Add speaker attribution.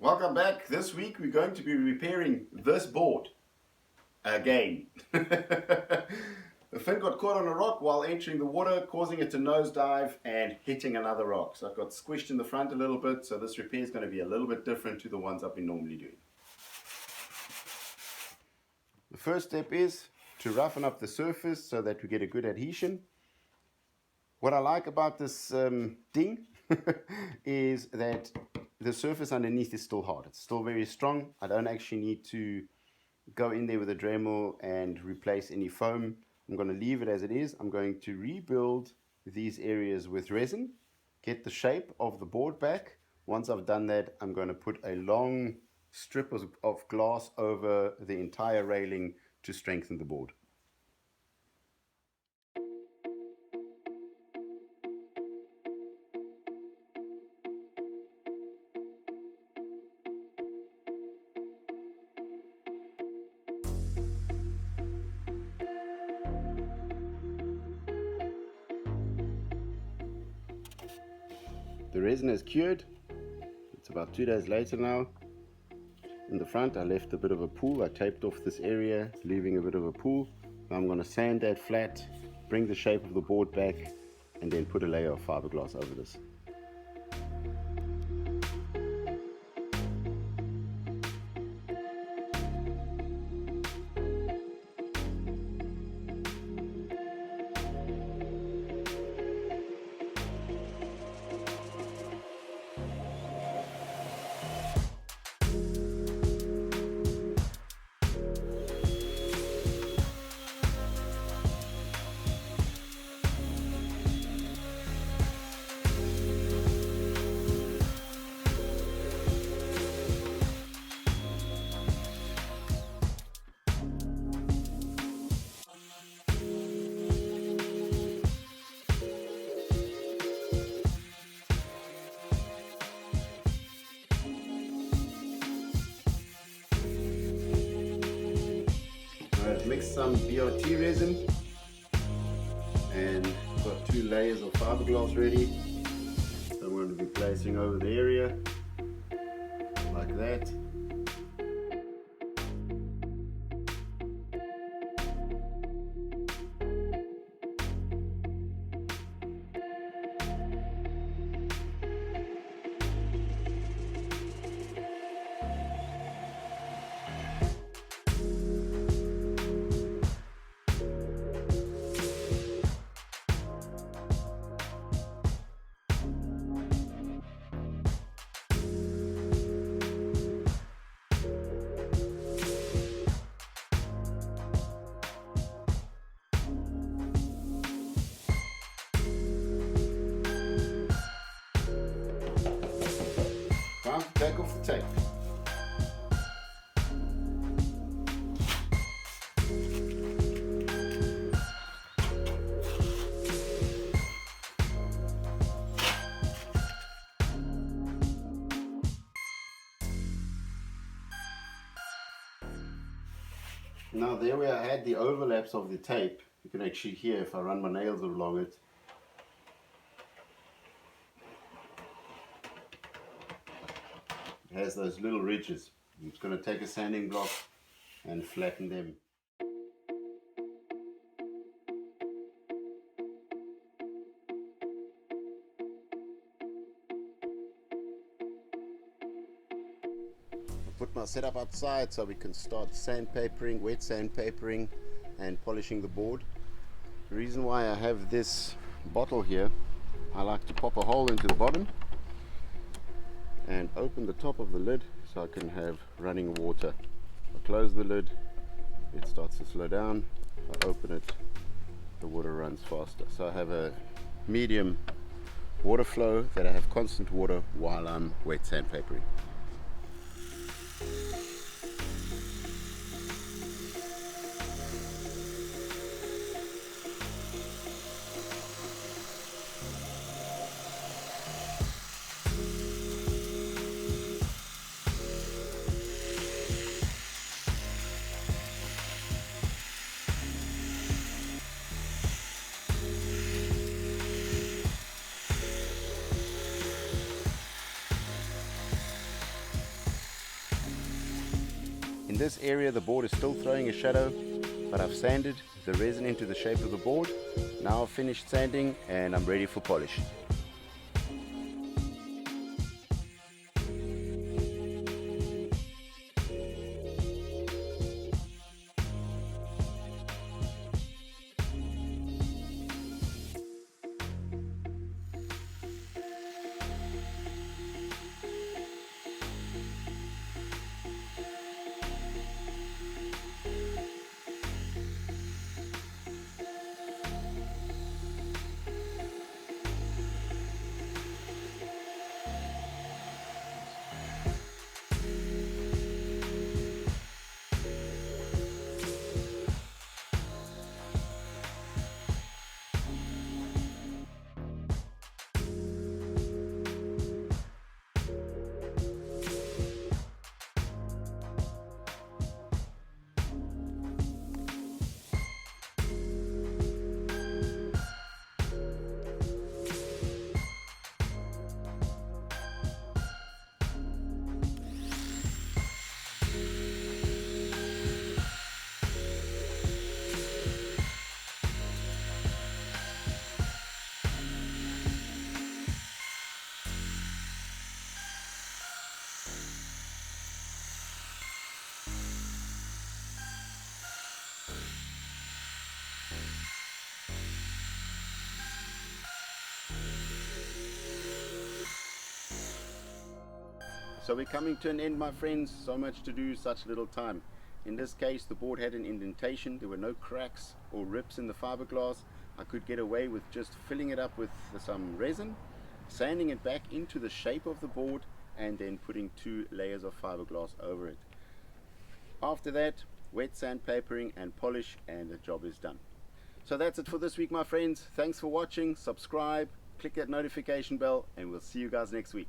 Speaker 1: Welcome back. This week we're going to be repairing this board again. The fin got caught on a rock while entering the water, causing it to nosedive and hitting another rock. So it got squished in the front a little bit, so this repair is going to be a little bit different to the ones I've been normally doing. The first step is to roughen up the surface so that we get a good adhesion. What I like about this ding is that the surface underneath is still hard. It's still very strong. I don't actually need to go in there with a Dremel and replace any foam. I'm going to leave it as it is. I'm going to rebuild these areas with resin, get the shape of the board back. Once I've done that, I'm going to put a long strip of glass over the entire railing to strengthen the board. The resin has cured. It's about 2 days later now. In the front I left a bit of a pool. I taped off this area, leaving a bit of a pool. Now I'm going to sand that flat, bring the shape of the board back, and then put a layer of fiberglass over this. I've mixed some BRT resin and got 2 layers of fiberglass ready. So I'm going to be placing over the area like that. Time to take off the tape. Now there where I had the overlaps of the tape, you can actually hear if I run my nails along it. It has those little ridges. I'm just going to take a sanding block and flatten them. Put my setup outside so we can start sandpapering, wet sandpapering and polishing the board. The reason why I have this bottle here, I like to pop a hole into the bottom and open the top of the lid so I can have running water. I close the lid, it starts to slow down. If I open it, the water runs faster. So I have a medium water flow that I have constant water while I'm wet sandpapering. this area the board is still throwing a shadow, but I've sanded the resin into the shape of the board. Now I've finished sanding and I'm ready for polish. So we're coming to an end, my friends. So much to do, such little time. In this case, the board had an indentation. There were no cracks or rips in the fiberglass. I could get away with just filling it up with some resin, sanding it back into the shape of the board, and then putting 2 layers of fiberglass over it. After that, wet sandpapering and polish, and the job is done. So that's it for this week, my friends. Thanks for watching. Subscribe, click that notification bell, and we'll see you guys next week.